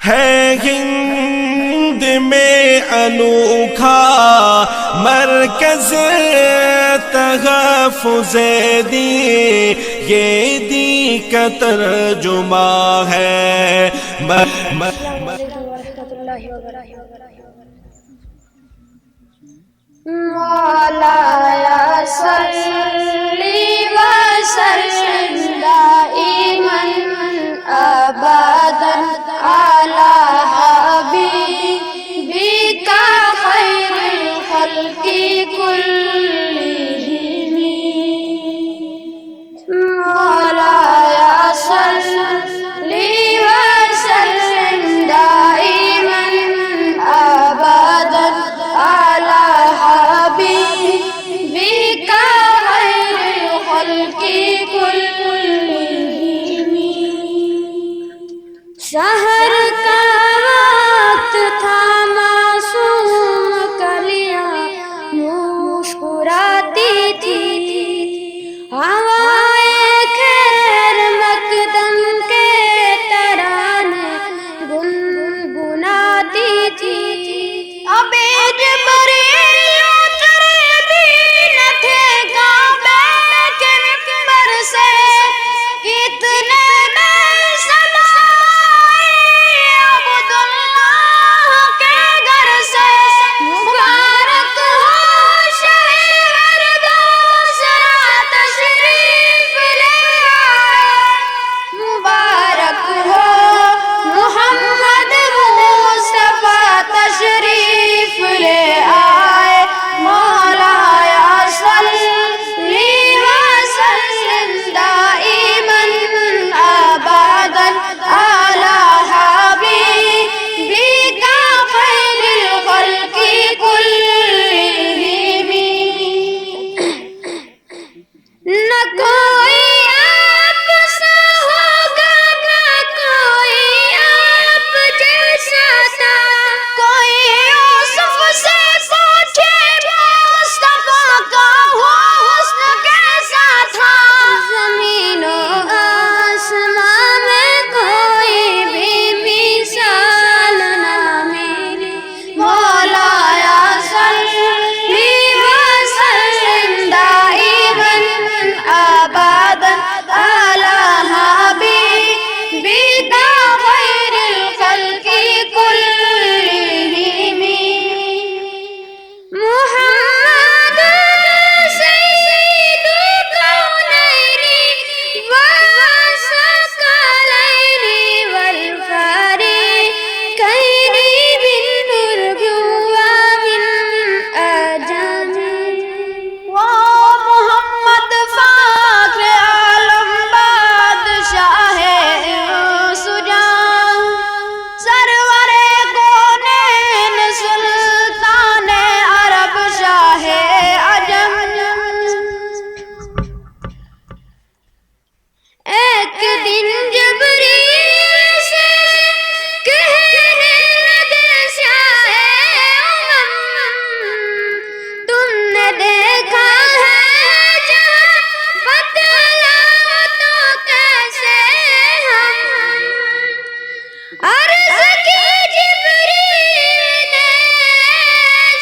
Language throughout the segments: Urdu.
ہے ہند میں انوکھا مرکز تحفظ دین، یہ دین کا ترجمہ ہے۔ السلام علیکم ورحمۃ اللہ وبرکاتہ۔ مولایا صلی وسلم دائما ابدا علی حبیبک خیر الخلق کلہم۔ مولایا صلی وسلم دائما ابدا علی حبیبک خیر الخلق کلہم۔ سحر کا وقت تھا، معصوم کلیاں مسکراتی تھی، ہوائے خیر مقدم کے ترانے گنگناتی تھی۔ عبید بریلو اترے بھی نہ تھے کعبے کے ممبر سے، کتنے میں سمائے عبداللہ کے گھر سے۔ مبارک ہو شہر دوسرا تشریف لے آئے، مبارک ہو محمد مصطفیٰ تشریف لے آئے۔ مولایا صلی وسلم دائما ابدا علی حبیبک خیر الخلق کلہم۔ نہ کوئی آپ سا ہوگا، نہ کوئی آپ جیسا تھا، کوئی یوسف سے پوچھے مصطفیٰ کا حسن کیسا تھا۔ زمین و آسمان میں کوئی بھی مثال نہ ملی۔ مولایا صلی وسلم دائما ابدا علی حبیبک خیر الخلق کلہم۔ محمد سید الکونین والثقلین والفریقین بالنبوة من أجل۔ وہ محمد فخر عالم بادشاہ سجاں، سرور کونین سلطان عرب شاہ عجم۔ ایک دن جبریل سے کہنے لگے شاہ امم، تم نے دیکھا ہے جہاں، بتلاؤ تو کیسے ہم۔ عرض کی جبریل نے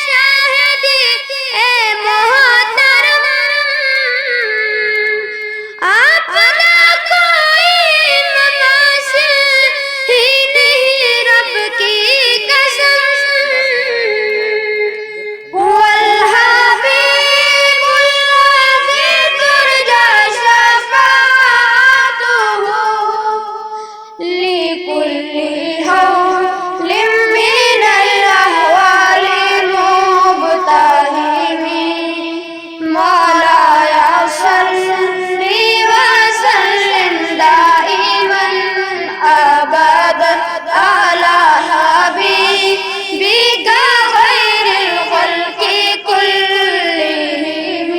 شاہدی اے محترم، آپ کا کوئی مماثل ہی نہیں رب کی قسم۔ هو الحبیب الذی ترجی شفاعته لکل حول من الاحوال مبتہم۔ مولایا صلی وسلم دائما ابدا علی حبیبک خیر الخلق کلہم۔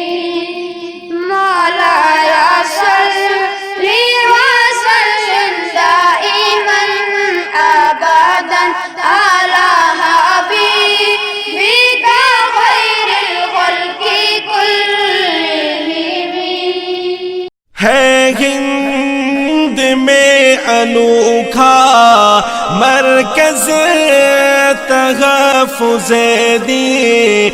مولایا صلی وسلم دائما ابدا علی حبیبک خیر الخلق کلہم۔ ہے ہند میں انوکھا مرکز تحفظ دین